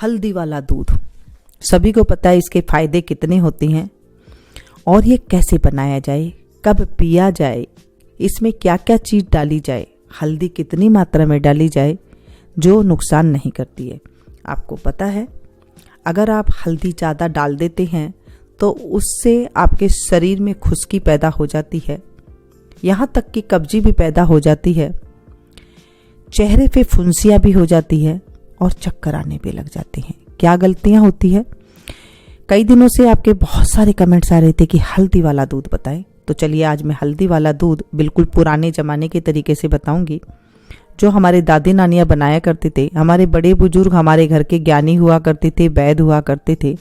हल्दी वाला दूध, सभी को पता है इसके फायदे कितने होते हैं और ये कैसे बनाया जाए, कब पिया जाए, इसमें क्या क्या चीज़ डाली जाए, हल्दी कितनी मात्रा में डाली जाए जो नुकसान नहीं करती है। आपको पता है अगर आप हल्दी ज़्यादा डाल देते हैं तो उससे आपके शरीर में खुश्की पैदा हो जाती है, यहाँ तक कि कब्जी भी पैदा हो जाती है, चेहरे पे फुंसियाँ भी हो जाती है और चक्कर आने भी लग जाते हैं। क्या गलतियाँ होती है? कई दिनों से आपके बहुत सारे कमेंट्स आ रहे थे कि हल्दी वाला दूध बताएं, तो चलिए आज मैं हल्दी वाला दूध बिल्कुल पुराने ज़माने के तरीके से बताऊंगी, जो हमारे दादी नानियाँ बनाया करते थे। हमारे बड़े बुजुर्ग हमारे घर के ज्ञानी हुआ करते थे, वैद्य हुआ करते थे।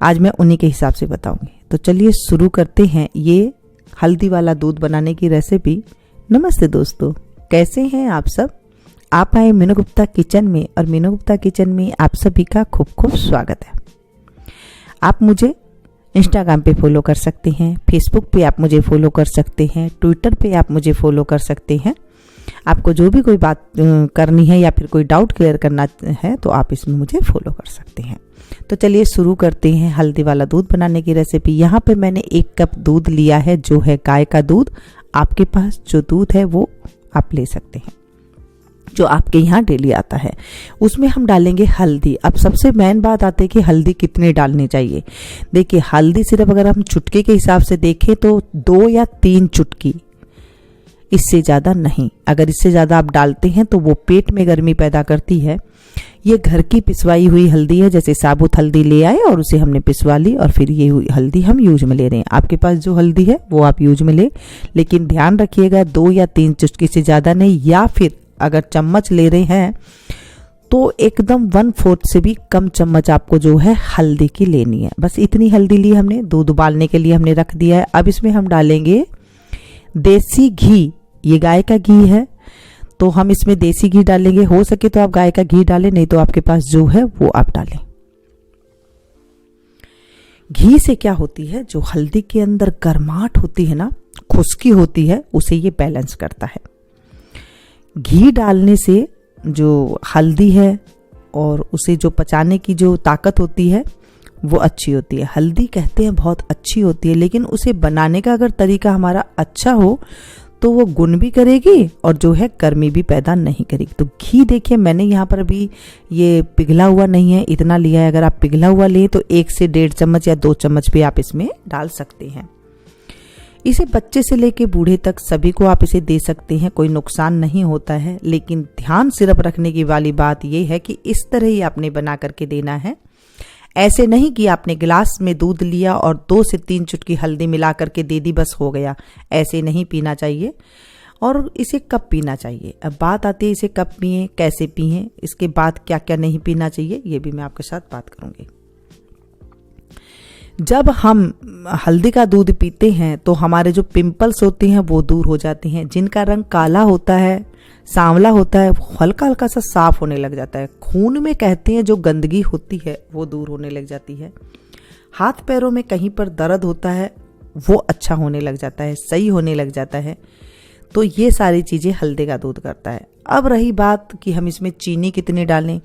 आज मैं उन्हीं के हिसाब से बताऊंगी। तो चलिए शुरू करते हैं ये हल्दी वाला दूध बनाने की रेसिपी। नमस्ते दोस्तों, कैसे हैं आप सब? आप आए मीनू गुप्ता किचन में और मीनू गुप्ता किचन में आप सभी का खूब खूब स्वागत है। आप मुझे इंस्टाग्राम पे फॉलो कर सकते हैं, फेसबुक पे आप मुझे फॉलो कर सकते हैं, ट्विटर पे आप मुझे फॉलो कर सकते हैं। आपको जो भी कोई बात करनी है या फिर कोई डाउट क्लियर करना है तो आप इसमें मुझे फॉलो कर सकते हैं। तो चलिए शुरू करते हैं हल्दी वाला दूध बनाने की रेसिपी। यहाँ पे मैंने 1 कप दूध लिया है जो है गाय का दूध। आपके पास जो दूध है वो आप ले सकते हैं, जो आपके यहाँ डेली आता है। उसमें हम डालेंगे हल्दी। अब सबसे मेन बात आती है कि हल्दी कितनी डालनी चाहिए। देखिए हल्दी सिर्फ अगर हम चुटके के हिसाब से देखें तो 2 या 3 चुटकी, इससे ज़्यादा नहीं। अगर इससे ज़्यादा आप डालते हैं तो वो पेट में गर्मी पैदा करती है। ये घर की पिसवाई हुई हल्दी है, जैसे साबुत हल्दी ले आए और उसे हमने पिसवा ली और फिर ये हल्दी हम यूज में ले रहे हैं। आपके पास जो हल्दी है वो आप यूज में ले, लेकिन ध्यान रखिएगा 2 या 3 चुटकी से ज़्यादा नहीं, या फिर अगर चम्मच ले रहे हैं तो एकदम 1/4 से भी कम चम्मच आपको जो है हल्दी की लेनी है। बस इतनी हल्दी ली हमने, दूध उबालने के लिए हमने रख दिया है। अब इसमें हम डालेंगे देसी घी। ये गाय का घी है तो हम इसमें देसी घी डालेंगे। हो सके तो आप गाय का घी डालें, नहीं तो आपके पास जो है वो आप डालें। घी से क्या होती है, जो हल्दी के अंदर गर्माहट होती है ना, खुश्की होती है, उसे ये बैलेंस करता है। घी डालने से जो हल्दी है और उसे जो पचाने की जो ताकत होती है वो अच्छी होती है। हल्दी कहते हैं बहुत अच्छी होती है, लेकिन उसे बनाने का अगर तरीका हमारा अच्छा हो तो वो गुण भी करेगी और जो है गर्मी भी पैदा नहीं करेगी। तो घी देखिए मैंने यहाँ पर अभी ये पिघला हुआ नहीं है, इतना लिया है। अगर आप पिघला हुआ लें तो 1 से 1.5 चम्मच या 2 चम्मच भी आप इसमें डाल सकते हैं। इसे बच्चे से लेके बूढ़े तक सभी को आप इसे दे सकते हैं, कोई नुकसान नहीं होता है। लेकिन ध्यान सिर्फ रखने की वाली बात यह है कि इस तरह ही आपने बना करके देना है। ऐसे नहीं कि आपने गिलास में दूध लिया और 2 से 3 चुटकी हल्दी मिला करके दे दी, बस हो गया। ऐसे नहीं पीना चाहिए। और इसे कब पीना चाहिए, अब बात आती है इसे कब पिए, कैसे पिए, इसके बाद क्या क्या नहीं पीना चाहिए, ये भी मैं आपके साथ बात करूंगी। जब हम हल्दी का दूध पीते हैं तो हमारे जो पिंपल्स होते हैं वो दूर हो जाते हैं। जिनका रंग काला होता है, सांवला होता है, हल्का हल्का सा साफ होने लग जाता है। खून में कहते हैं जो गंदगी होती है वो दूर होने लग जाती है। हाथ पैरों में कहीं पर दर्द होता है वो अच्छा होने लग जाता है, सही होने लग जाता है। तो ये सारी चीज़ें हल्दी का दूध करता है। अब रही बात कि हम इसमें चीनी कितनी डालें।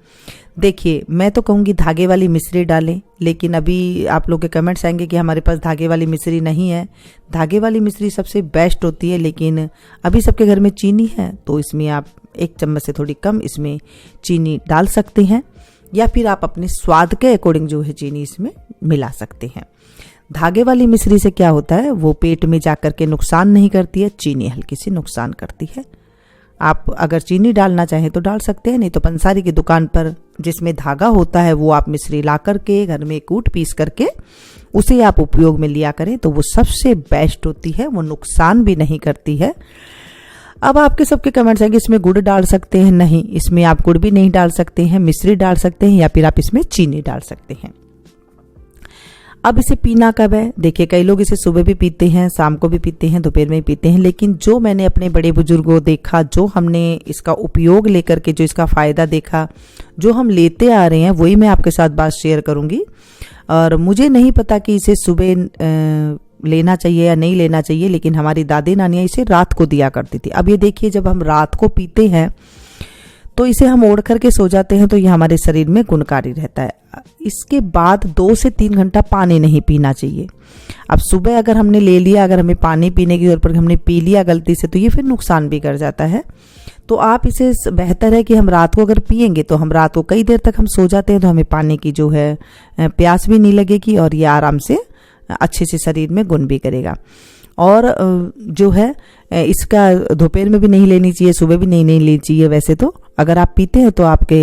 देखिए मैं तो कहूँगी धागे वाली मिश्री डालें, लेकिन अभी आप लोग के कमेंट्स आएंगे कि हमारे पास धागे वाली मिश्री नहीं है। धागे वाली मिश्री सबसे बेस्ट होती है, लेकिन अभी सबके घर में चीनी है तो इसमें आप 1 चम्मच से थोड़ी कम इसमें चीनी डाल सकते हैं, या फिर आप अपने स्वाद के अकॉर्डिंग जो है चीनी इसमें मिला सकते हैं। धागे वाली मिश्री से क्या होता है, वो पेट में जाकर के नुकसान नहीं करती है, चीनी हल्की सी नुकसान करती है। आप अगर चीनी डालना चाहें तो डाल सकते हैं, नहीं तो पंसारी की दुकान पर जिसमें धागा होता है वो आप मिश्री ला करके घर में कूट पीस करके उसे आप उपयोग में लिया करें तो वो सबसे बेस्ट होती है, वो नुकसान भी नहीं करती है। अब आपके सबके कमेंट्स आएंगे इसमें गुड़ डाल सकते हैं, नहीं, इसमें आप गुड़ भी नहीं डाल सकते हैं, मिश्री डाल सकते हैं या फिर आप इसमें चीनी डाल सकते हैं। अब इसे पीना कब है, देखिए कई लोग इसे सुबह भी पीते हैं, शाम को भी पीते हैं, दोपहर में भी पीते हैं, लेकिन जो मैंने अपने बड़े बुजुर्गों देखा, जो हमने इसका उपयोग लेकर के जो इसका फ़ायदा देखा, जो हम लेते आ रहे हैं, वही मैं आपके साथ बात शेयर करूंगी। और मुझे नहीं पता कि इसे सुबह लेना चाहिए या नहीं लेना चाहिए, लेकिन हमारी दादी नानियाँ इसे रात को दिया करती थी। अब ये देखिए जब हम रात को पीते हैं तो इसे हम ओढ़ करके सो जाते हैं तो ये हमारे शरीर में गुणकारी रहता है। इसके बाद 2 से 3 घंटा पानी नहीं पीना चाहिए। अब सुबह अगर हमने ले लिया, अगर हमें पानी पीने की जरूरत पड़ी, हमने पी लिया गलती से, तो ये फिर नुकसान भी कर जाता है। तो आप इसे बेहतर है कि हम रात को अगर पिएंगे तो हम रात को कई देर तक हम सो जाते हैं तो हमें पानी की जो है प्यास भी नहीं लगेगी और ये आराम से अच्छे से शरीर में गुण भी करेगा। और जो है इसका दोपहर में भी नहीं लेनी चाहिए, सुबह भी नहीं लेनी चाहिए। वैसे तो अगर आप पीते हैं तो आपके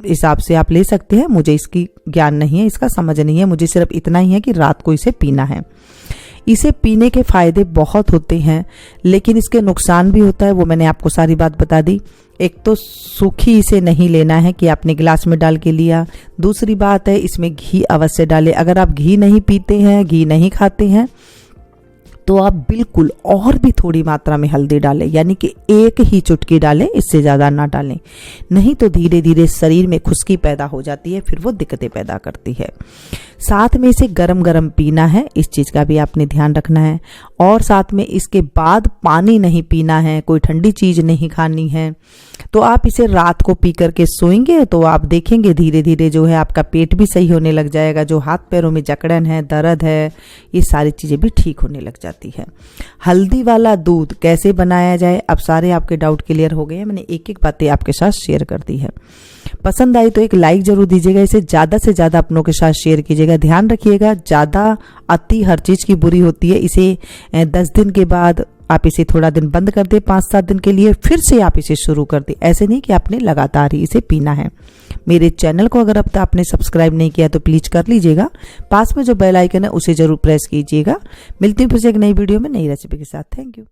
हिसाब से आप ले सकते हैं, मुझे इसकी ज्ञान नहीं है, इसका समझ नहीं है, मुझे सिर्फ इतना ही है कि रात को इसे पीना है। इसे पीने के फायदे बहुत होते हैं, लेकिन इसके नुकसान भी होता है, वो मैंने आपको सारी बात बता दी। एक तो सूखी इसे नहीं लेना है कि आपने गिलास में डाल के लिया। दूसरी बात है इसमें घी अवश्य डालें। अगर आप घी नहीं पीते हैं, घी नहीं खाते हैं, तो आप बिल्कुल और भी थोड़ी मात्रा में हल्दी डालें, यानी कि 1 ही चुटकी डालें, इससे ज़्यादा ना डालें, नहीं तो धीरे धीरे शरीर में खुश्की पैदा हो जाती है, फिर वो दिक्कतें पैदा करती है। साथ में इसे गरम गरम पीना है, इस चीज़ का भी आपने ध्यान रखना है। और साथ में इसके बाद पानी नहीं पीना है, कोई ठंडी चीज़ नहीं खानी है। तो आप इसे रात को पी करके सोएंगे तो आप देखेंगे धीरे धीरे जो है आपका पेट भी सही होने लग जाएगा, जो हाथ पैरों में जकड़न है, दर्द है, ये सारी चीज़ें भी ठीक होने लग जाती है। हल्दी वाला दूध कैसे बनाया जाए, अब सारे आपके डाउट क्लियर हो गए हैं। मैंने एक एक बातें आपके साथ शेयर कर दी है। पसंद आई तो एक लाइक जरूर दीजिएगा, इसे ज़्यादा से ज़्यादा अपनों के साथ शेयर कीजिएगा। ध्यान रखिएगा, ज़्यादा अति हर चीज़ की बुरी होती है। इसे 10 दिन के बाद आप इसे थोड़ा दिन बंद कर दें, 5-7 दिन के लिए, फिर से आप इसे शुरू कर दें। ऐसे नहीं कि आपने लगातार ही इसे पीना है। मेरे चैनल को अगर अब तक आपने सब्सक्राइब नहीं किया तो प्लीज़ कर लीजिएगा। पास में जो बेल आइकन है उसे जरूर प्रेस कीजिएगा। मिलती हूँ फिर से एक नई वीडियो में नई रेसिपी के साथ। Thank you.